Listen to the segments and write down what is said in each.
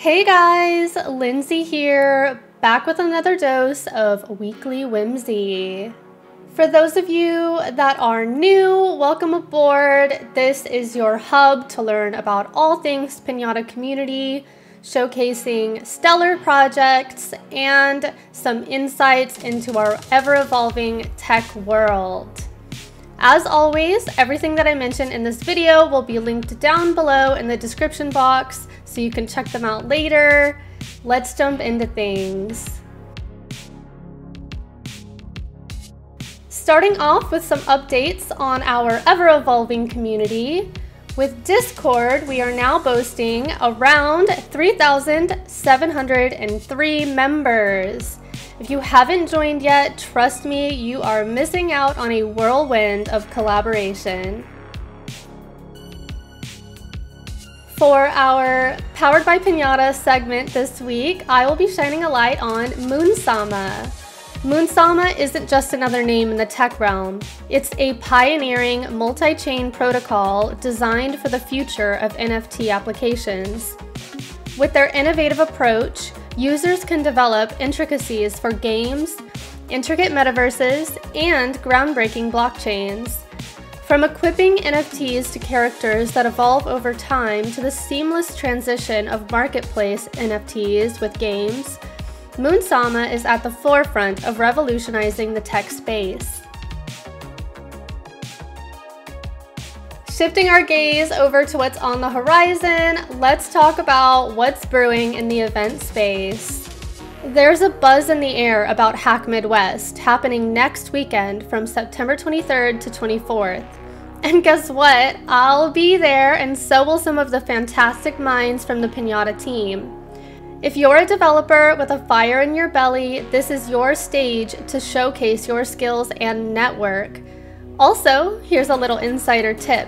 Hey guys, Lindsay here, back with another dose of weekly whimsy. For those of you that are new, welcome aboard. This is your hub to learn about all things Pinata community, showcasing stellar projects and some insights into our ever-evolving tech world. As always, everything that I mention in this video will be linked down below in the description box so you can check them out later. Let's jump into things. Starting off with some updates on our ever-evolving community. With Discord, we are now boasting around 3,703 members. If you haven't joined yet, trust me, you are missing out on a whirlwind of collaboration. For our Powered by Pinata segment this week, I will be shining a light on Moonsama. Moonsama isn't just another name in the tech realm. It's a pioneering multi-chain protocol designed for the future of NFT applications. With their innovative approach, users can develop intricacies for games, intricate metaverses, and groundbreaking blockchains. From equipping NFTs to characters that evolve over time to the seamless transition of marketplace NFTs with games, Moonsama is at the forefront of revolutionizing the tech space. Shifting our gaze over to what's on the horizon, let's talk about what's brewing in the event space. There's a buzz in the air about Hack Midwest happening next weekend from September 23rd to 24th. And guess what? I'll be there, and so will some of the fantastic minds from the Pinata team. If you're a developer with a fire in your belly, this is your stage to showcase your skills and network. Also, here's a little insider tip.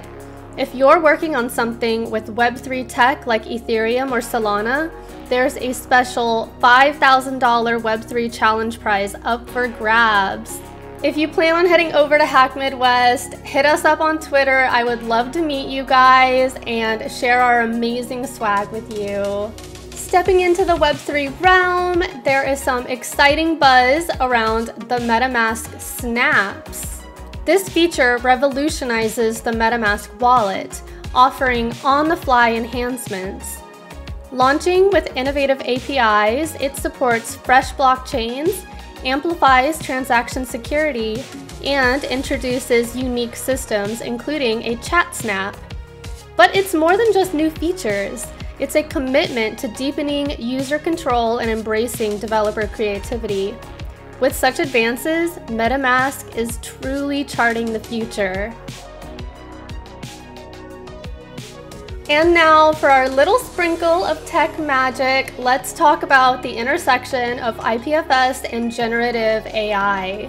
If you're working on something with Web3 tech like Ethereum or Solana, there's a special $5,000 Web3 challenge prize up for grabs. If you plan on heading over to Hack Midwest, hit us up on Twitter. I would love to meet you guys and share our amazing swag with you. Stepping into the Web3 realm, there is some exciting buzz around the MetaMask Snaps. This feature revolutionizes the MetaMask wallet, offering on-the-fly enhancements. Launching with innovative APIs, it supports fresh blockchains, amplifies transaction security, and introduces unique systems, including a chat snap. But it's more than just new features. It's a commitment to deepening user control and embracing developer creativity. With such advances, MetaMask is truly charting the future. And now for our little sprinkle of tech magic, let's talk about the intersection of IPFS and generative AI.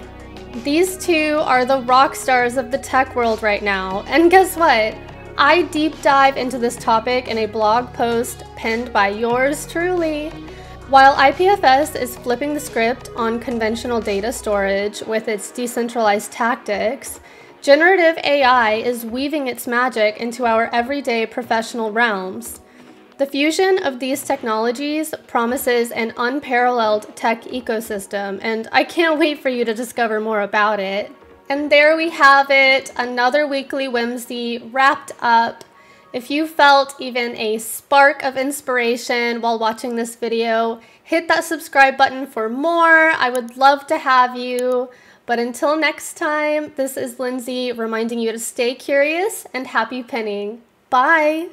These two are the rock stars of the tech world right now, and guess what? I deep dive into this topic in a blog post penned by yours truly. While IPFS is flipping the script on conventional data storage with its decentralized tactics, generative AI is weaving its magic into our everyday professional realms. The fusion of these technologies promises an unparalleled tech ecosystem, and I can't wait for you to discover more about it. And there we have it, another weekly whimsy wrapped up. If you felt even a spark of inspiration while watching this video, hit that subscribe button for more. I would love to have you. But until next time, this is Lindsay reminding you to stay curious and happy pinning. Bye!